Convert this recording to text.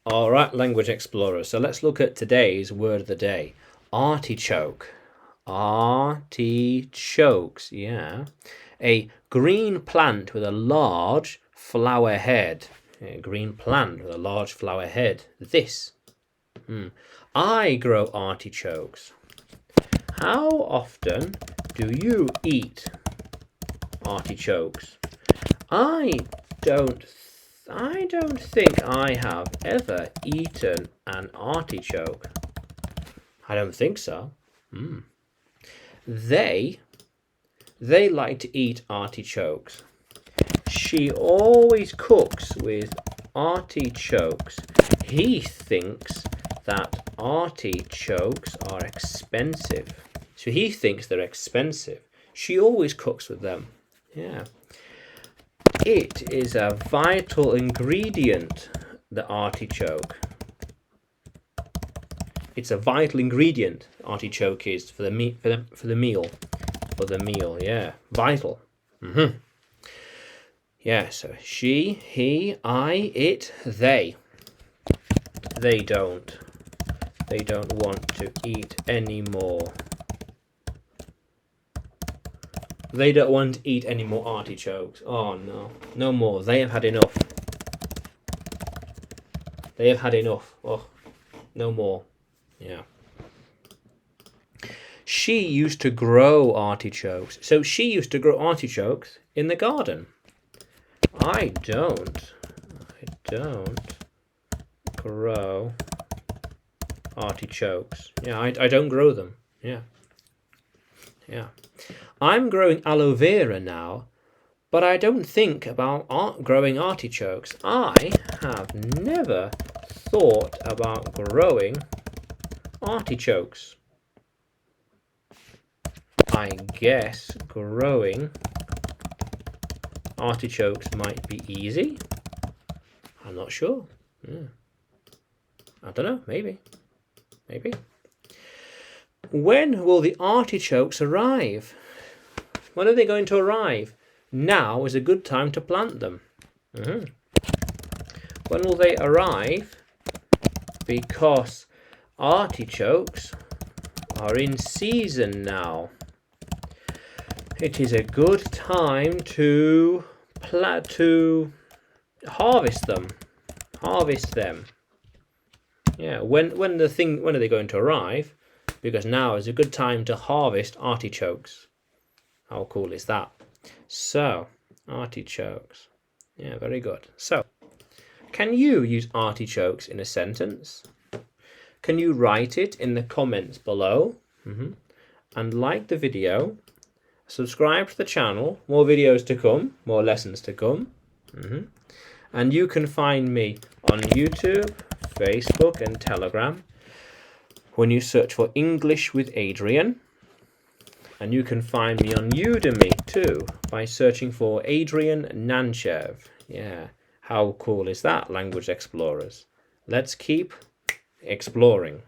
All right, language explorers. So let's look at today's word of the day. Artichoke. Artichokes, yeah. A green plant with a large flower head. A green plant with a large flower head. This. I grow artichokes. How often do you eat artichokes? I don't think I have ever eaten an artichoke. I don't think so. They like to eat artichokes. She always cooks with artichokes. He thinks that artichokes are expensive. So he thinks they're expensive. She always cooks with them. Yeah. It is a vital ingredient, the artichoke. It's a vital ingredient, artichoke is, for the meal. For the meal, yeah. Vital. Yeah, so she, he, I, it, they. They don't want to eat any more. They don't want to eat any more artichokes. Oh no, no more. They have had enough. They have had enough. Oh, no more. Yeah. She used to grow artichokes. So she used to grow artichokes in the garden. I don't grow artichokes. Yeah, I don't grow them. Yeah. Yeah. I'm growing aloe vera now, but I don't think about growing artichokes. I have never thought about growing artichokes. I guess growing artichokes might be easy. I'm not sure. I don't know. Maybe. When will the artichokes arrive? When are they going to arrive? Now is a good time to plant them. When will they arrive? Because artichokes are in season now. It is a good time to harvest them. Yeah, when are they going to arrive? Because now is a good time to harvest artichokes. How cool is that? So, artichokes. Yeah, very good. So, can you use artichokes in a sentence? Can you write it in the comments below? And like the video. Subscribe to the channel. More videos to come. More lessons to come. And you can find me on YouTube, Facebook and Telegram when you search for English with Adrian. And you can find me on Udemy too by searching for Adrian Nanchev. Yeah, how cool is that, language explorers? Let's keep exploring.